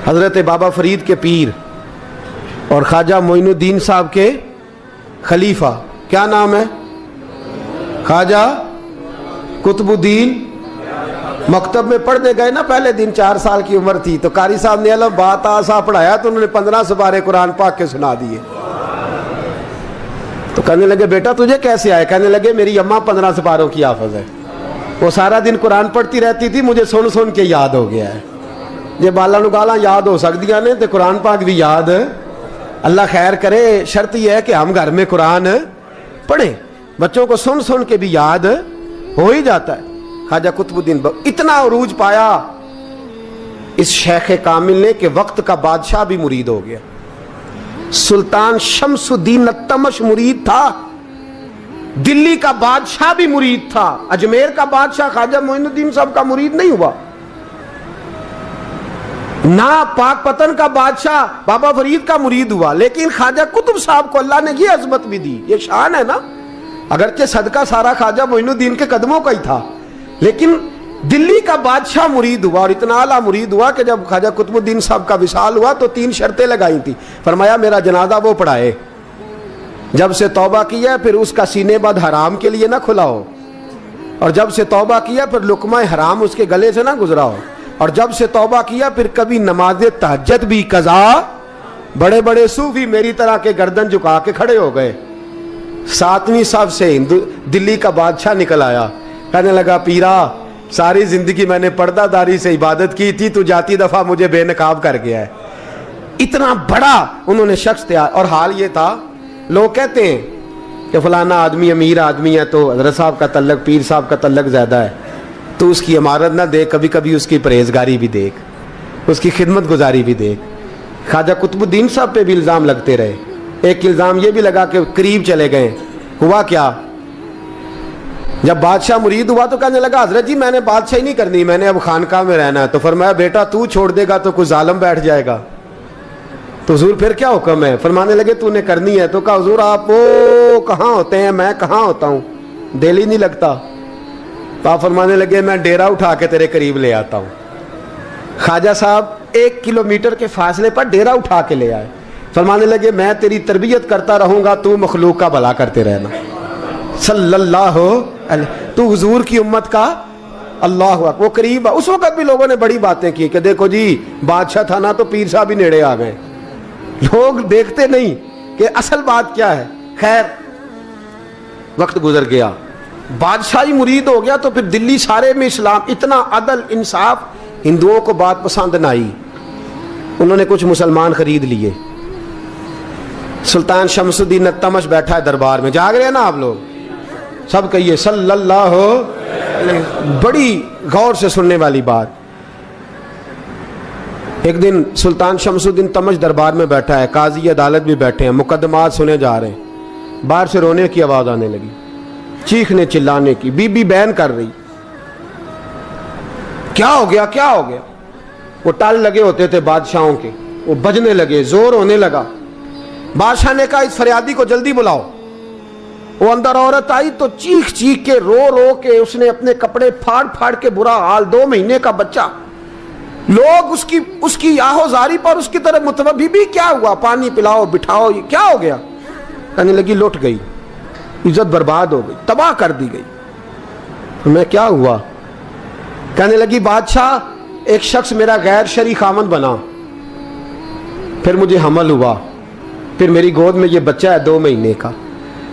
حضرت بابا فرید کے پیر اور خواجہ معین الدین صاحب کے خلیفہ، کیا نام ہے؟ خواجہ قطب الدین۔ مکتب میں پڑھنے گئے نا، پہلے دن 4 سال کی عمر تھی تو قاری صاحب نے الف با تا سا پڑھایا تو انہوں نے 15 سپارے قرآن پاک کے سنا دیے۔ تو کہنے لگے بیٹا تجھے کیسے آئے؟ کہنے لگے میری اماں 15 سپاروں کی حافظ ہے، وہ سارا دن قرآن پڑھتی رہتی تھی، مجھے سن سن کے یاد ہو گیا ہے۔ یہ بالا نگالا یاد ہو سکدیاں نے تو قرآن پاک بھی یاد، اللہ خیر کرے۔ شرط یہ ہے کہ ہم گھر میں قرآن پڑھیں، بچوں کو سن سن کے بھی یاد ہو ہی جاتا ہے۔ خواجہ قطب الدین اتنا عروج پایا اس شیخ کامل نے کہ وقت کا بادشاہ بھی مرید ہو گیا۔ سلطان شمس الدین التمش مرید تھا، دلی کا بادشاہ بھی مرید تھا، اجمیر کا بادشاہ خواجہ معین الدین صاحب کا مرید نہیں ہوا، نہ پاک پتن کا بادشاہ بابا فرید کا مرید ہوا، لیکن خواجہ قطب صاحب کو اللہ نے یہ عظمت بھی دی۔ یہ شان ہے نا، اگرچہ صدقہ سارا خواجہ معین الدین کے قدموں کا ہی تھا، لیکن دلی کا بادشاہ مرید ہوا، اور اتنا اعلیٰ مرید ہوا کہ جب خواجہ قطب الدین صاحب کا وصال ہوا تو 3 شرطیں لگائی تھی۔ فرمایا میرا جنازہ وہ پڑھائے، جب سے توبہ کیا پھر اس کا سینے بد حرام کے لیے نہ کھلا ہو، اور جب سے توبہ کیا پھر لقمہ حرام اس کے گلے سے نہ گزرا ہو، اور جب سے توبہ کیا پھر کبھی نماز تہجد بھی قضا۔ بڑے بڑے صوفی میری طرح کے گردن جھکا کے کھڑے ہو گئے۔ 7ویں صف سے دلی کا بادشاہ نکل آیا، کہنے لگا پیرا ساری زندگی میں نے پردہ داری سے عبادت کی تھی، تو جاتی دفعہ مجھے بے نقاب کر گیا ہے۔ اتنا بڑا انہوں نے شخص تیار، اور حال یہ تھا لوگ کہتے ہیں کہ فلانا آدمی امیر آدمی ہے تو حضرت صاحب کا تعلق پیر صاحب کا تعلق زیادہ ہے، تو اس کی عمارت نہ دیکھ، کبھی کبھی اس کی پرہیزگاری بھی دیکھ، اس کی خدمت گزاری بھی دیکھ۔ خواجہ قطب الدین صاحب پہ بھی الزام لگتے رہے۔ ایک الزام یہ بھی لگا کہ قریب چلے گئے، ہوا کیا؟ جب بادشاہ مرید ہوا تو کہنے لگا حضرت جی میں نے بادشاہی نہیں کرنی، میں نے اب خانقاہ میں رہنا ہے۔ تو فرمایا بیٹا تو چھوڑ دے گا تو کوئی ظالم بیٹھ جائے گا، تو حضور پھر کیا حکم ہے؟ فرمانے لگے تو نے کرنی ہے۔ تو کہا حضور آپ وہ کہاں ہوتے ہیں، میں کہاں ہوتا ہوں، دل ہی نہیں لگتا۔ تو آپ فرمانے لگے میں ڈیرا اٹھا کے تیرے قریب لے آتا ہوں۔ خواجہ صاحب 1 کلومیٹر کے فاصلے پر ڈیرا اٹھا کے لے آئے، فرمانے لگے میں تیری تربیت کرتا رہوں گا، تو مخلوق کا بھلا کرتے رہنا۔ صلی اللہ علیہ، تو حضور کی امت کا اللہ اکبر، وہ قریب۔ اس وقت بھی لوگوں نے بڑی باتیں کی کہ دیکھو جی بادشاہ تھا نا تو پیر صاحب ہی نیڑے آ گئے، لوگ دیکھتے نہیں کہ اصل بات کیا ہے۔ خیر وقت گزر گیا، بادشاہی مرید ہو گیا، تو پھر دلی سارے میں اسلام، اتنا عدل انصاف، ہندوؤں کو بات پسند نہ آئی، انہوں نے کچھ مسلمان خرید لیے۔ سلطان شمس الدین التمش بیٹھا ہے دربار میں، جاگ رہے ہیں نا آپ لوگ سب، کہیے صلی اللہ علیہ۔ بڑی غور سے سننے والی بات، ایک دن سلطان شمس الدین تمش دربار میں بیٹھا ہے، قاضی عدالت بھی بیٹھے ہیں، مقدمات سنے جا رہے ہیں، باہر سے رونے کی آواز آنے لگی، چیخنے چلانے کی، بی بی بین کر رہی، کیا ہو گیا کیا ہو گیا؟ وہ ٹال لگے ہوتے تھے بادشاہوں کے، وہ بجنے لگے، زور ہونے لگا۔ بادشاہ نے کہا اس فریادی کو جلدی بلاؤ۔ وہ اندر عورت آئی تو چیخ چیخ کے رو رو کے اس نے اپنے کپڑے پھاڑ پھاڑ کے، برا حال، 2 مہینے کا بچہ، لوگ اس کی آہو زاری پر اس کی طرف متوجہ، بھی کیا ہوا، پانی پلاؤ بٹھاؤ، یہ کیا ہو گیا؟ کہنے لگی لٹ گئی، عزت برباد ہو گئی، تباہ کر دی گئی۔ میں کیا ہوا؟ کہنے لگی بادشاہ ایک شخص میرا غیر شرعی خامند بنا، پھر مجھے حمل ہوا، پھر میری گود میں یہ بچہ ہے 2 مہینے کا،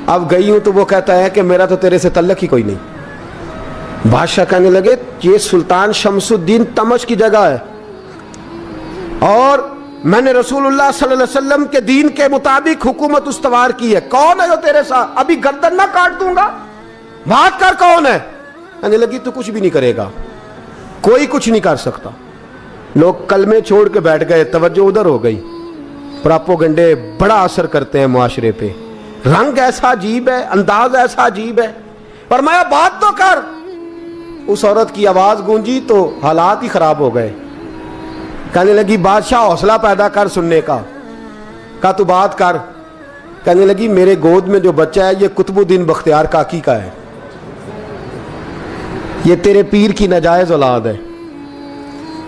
اب گئی ہوں تو وہ کہتا ہے کہ میرا تو تیرے سے تعلق ہی کوئی نہیں۔ بادشاہ کہنے لگے یہ سلطان شمس الدین تمش کی جگہ ہے، اور میں نے رسول اللہ صلی اللہ علیہ وسلم کے دین کے مطابق حکومت استوار کی ہے، کون ہے جو تیرے ساتھ؟ ابھی گردن نہ کاٹ دوں گا، بات کر کون ہے؟ کہنے لگی تو کچھ بھی نہیں کرے گا، کوئی کچھ نہیں کر سکتا۔ لوگ کلمے چھوڑ کے بیٹھ گئے، توجہ ادھر ہو گئی۔ پراپوگنڈے بڑا اثر کرتے ہیں معاشرے پہ، رنگ ایسا عجیب ہے، انداز ایسا عجیب ہے۔ فرمایا بات تو کر۔ اس عورت کی آواز گونجی تو حالات ہی خراب ہو گئے۔ کہنے لگی بادشاہ حوصلہ پیدا کر سننے کا۔ کہا تو بات کر۔ کہنے لگی میرے گود میں جو بچہ ہے یہ قطب الدین بختیار کاکی کا ہے، یہ تیرے پیر کی ناجائز اولاد ہے۔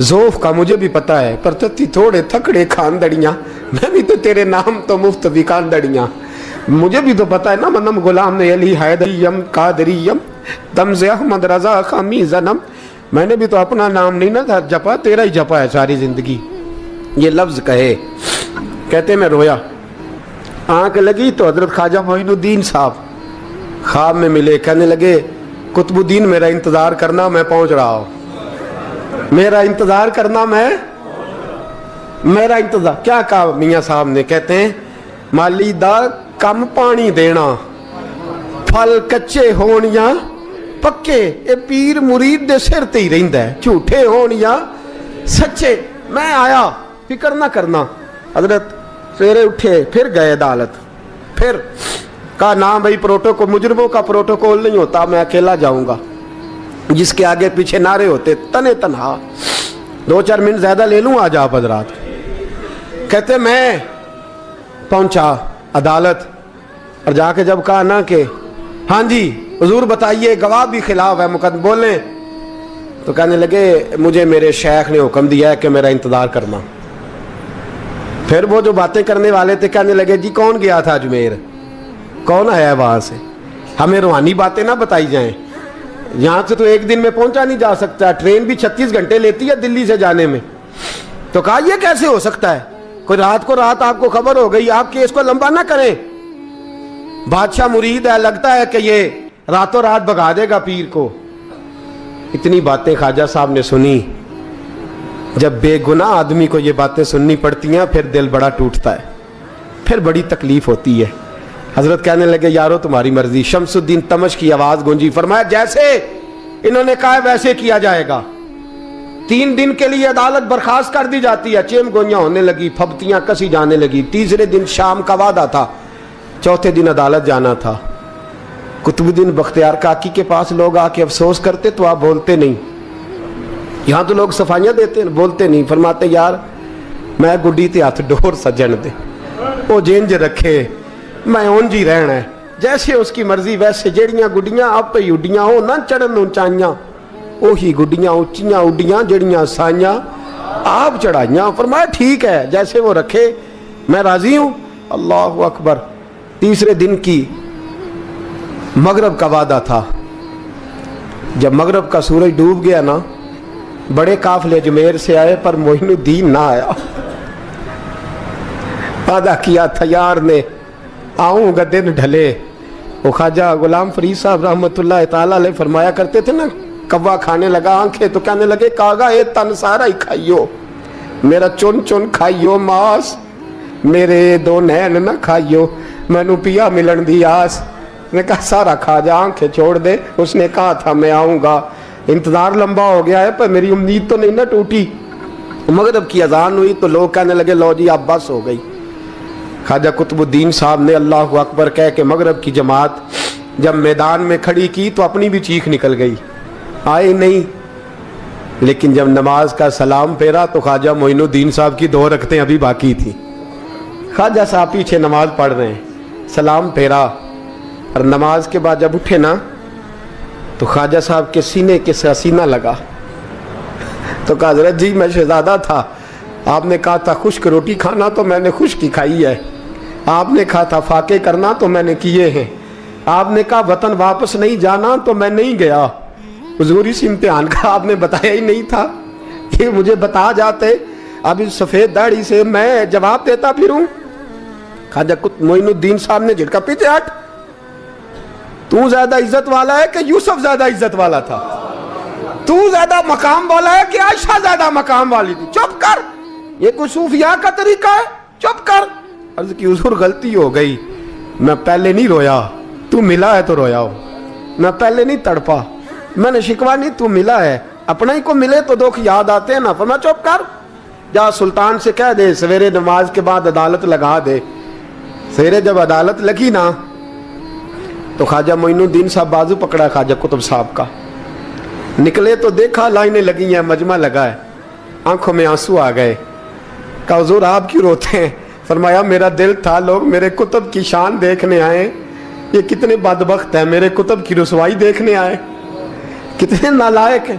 ذوف کا مجھے بھی پتا ہے، پر تتی تھوڑے تھکڑے خاندڑیاں، میں بھی تو تیرے نام تو مفت بھی خاندڑیاں، مجھے بھی تو پتا ہے نا، منم غلام نے علی حیدریم قادریم تمز احمد رضا خامی زنم، میں نے بھی تو اپنا نام نہیں نہ جپا، تیرا ہی جپا ہے ساری زندگی۔ یہ لفظ کہے، کہتے میں رویا، آنکھ لگی تو حضرت خواجہ معین الدین صاحب خواب میں ملے، کہنے لگے قطب الدین میرا انتظار کرنا، میں پہنچ رہا ہوں، میرا انتظار کرنا، میرا انتظار۔ کیا کہا میاں صاحب نے؟ کہتے ہیں مالی دا کم پانی دینا، پھل کچے ہون یا پکے، اے پیر مرید دے سر تے ہی رہندا ہے، جھوٹے ہون یا سچے۔ میں آیا، فکر نہ کرنا۔ حضرت سویرے اٹھے، پھر گئے عدالت، پھر کہا نہ بھائی پروٹوکول، مجرموں کا پروٹوکول نہیں ہوتا، میں اکیلا جاؤں گا، جس کے آگے پیچھے نعرے ہوتے تنے تنہا، 2-4 منٹ زیادہ لے لوں آج آپ حضرات۔ کہتے میں پہنچا عدالت، اور جا کے جب کہا نا کہ ہاں جی حضور بتائیے، گواہ بھی خلاف ہے، مقدم بولیں، تو کہنے لگے مجھے میرے شیخ نے حکم دیا ہے کہ میرا انتظار کرنا۔ پھر وہ جو باتیں کرنے والے تھے کہنے لگے جی کون گیا تھا اجمیر، کون آیا ہے وہاں سے، ہمیں روحانی باتیں نہ بتائی جائیں، یہاں سے تو ایک دن میں پہنچا نہیں جا سکتا، ٹرین بھی 36 گھنٹے لیتی ہے دلی سے جانے میں۔ تو کہا یہ کیسے ہو سکتا ہے، کوئی رات کو رات آپ کو خبر ہو گئی، آپ کیس کو لمبا نہ کریں، بادشاہ مرید ہے، لگتا ہے کہ یہ راتوں رات بھگا دے گا پیر کو۔ اتنی باتیں خواجہ صاحب نے سنی۔ جب بے گناہ آدمی کو یہ باتیں سننی پڑتی ہیں پھر دل بڑا ٹوٹتا ہے، پھر بڑی تکلیف ہوتی ہے۔ حضرت کہنے لگے یارو تمہاری مرضی۔ شمس الدین تمش کی آواز گونجی، فرمایا جیسے انہوں نے کہا ویسے کیا جائے گا۔ 3 دن کے لیے عدالت برخاست کر دی جاتی ہے، چیم گوئیاں ہونے لگی، پھبتیاں کسی جانے لگی۔ تیسرے دن شام کا وعدہ تھا، چوتھے دن عدالت جانا تھا۔ قطب الدین بختیار کاکی کے پاس لوگ آ کے افسوس کرتے تو آپ بولتے نہیں، یہاں تو لوگ صفائیاں دیتے ہیں، بولتے نہیں، فرماتے یار میں گڈی تے ہاتھ ڈور سجن دے، وہ جینج رکھے، میں اونج ہی رہنا ہے، جیسے اس کی مرضی ویسے، جیڑیاں گڈیاں آپ پہ اڈیاں ہو نہ چڑھن اونچائیاں، وہی گڈیاں اونچیاں اڈیاں جیڑیاں سائیاں آپ چڑھائیاں۔ فرمایا ٹھیک ہے جیسے وہ رکھے، میں راضی ہوں۔ اللہ اکبر۔ تیسرے دن کی مغرب کا وعدہ تھا، جب مغرب کا سورج ڈوب گیا نا، بڑے قافلے اجمیر سے آئے پر معین الدین نہ آیا۔ وعدہ کیا تھا یار نے، آؤں گا دن ڈھلے۔ وہ خواجہ غلام فرید صاحب رحمت اللہ تعالیٰ علیہ فرمایا کرتے تھے نا، کوا کھانے لگا آنکھیں تو کہنے لگے کاغا اے تن سارا ہی کھائیو، میرا چن چن کھائیو ماس، میرے 2 نین نہ کھائیو، میں نو پیا ملن دی آس۔ نے کہا سارا کھا جا، آنکھیں چھوڑ دے۔ اس نے کہا تھا میں آؤں گا، انتظار لمبا ہو گیا ہے پر میری امید تو نہیں نہ ٹوٹی۔ مغرب کی اذان ہوئی تو لوگ کہنے لگے لو جی اب بس ہو گئی۔ خواجہ قطب الدین صاحب نے اللہ اکبر کہہ کے مغرب کی جماعت جب میدان میں کھڑی کی تو اپنی بھی چیخ نکل گئی، آئے نہیں۔ لیکن جب نماز کا سلام پھیرا تو خواجہ معین الدین صاحب کی 2 رکعتیں ابھی باقی تھی۔ خواجہ صاحب پیچھے نماز پڑھ رہے ہیں، سلام پھیرا، اور نماز کے بعد جب اٹھے نا تو خواجہ صاحب کے سینے کے سینہ لگا، تو کہا حضرت جی میں شہزادہ تھا، آپ نے کہا تھا خشک روٹی کھانا تو میں نے خشک ہی کھائی ہے، آپ نے کہا تھا فاقے کرنا تو میں نے کیے ہیں، آپ نے کہا وطن واپس نہیں جانا تو میں نہیں گیا۔ حضور اس امتحان کا آپ نے بتایا ہی نہیں تھا، یہ مجھے بتا جاتے اب اس سفید داڑھی سے میں جواب دیتا پھروں۔ خواجہ معین الدین صاحب نے جھٹکا، پیچھے ہٹ، تو زیادہ عزت والا ہے کہ یوسف زیادہ عزت والا تھا؟ تو زیادہ مقام والا ہے کہ عائشہ زیادہ مقام والی تھی؟ چپ کر، یہ کوئی صوفیاء کا طریقہ ہے؟ چپ کر۔ عرض کی حضور غلطی ہو گئی، میں پہلے نہیں رویا، تو ملا ہے تو رویا ہو، میں پہلے نہیں تڑپا، میں نے شکوا نہیں، تو ملا ہے، اپنا ہی کو ملے تو دکھ یاد آتے ہیں نا۔ فرمایا چپ کر، جا سلطان سے کہہ دے سویرے نماز کے بعد عدالت لگا دے۔ سویرے جب عدالت لگی نا تو خواجہ معین الدین صاحب بازو پکڑا خواجہ قطب صاحب کا، نکلے تو دیکھا لائنیں لگی ہیں، مجمع لگا ہے، آنکھوں میں آنسو آ گئے۔ کہا حضور آپ کیوں روتے ہیں؟ فرمایا میرا دل تھا لوگ میرے کتب کی شان دیکھنے آئے، یہ کتنے بدبخت ہیں، میرے کتب کی رسوائی دیکھنے آئے، کتنے نالائق ہیں۔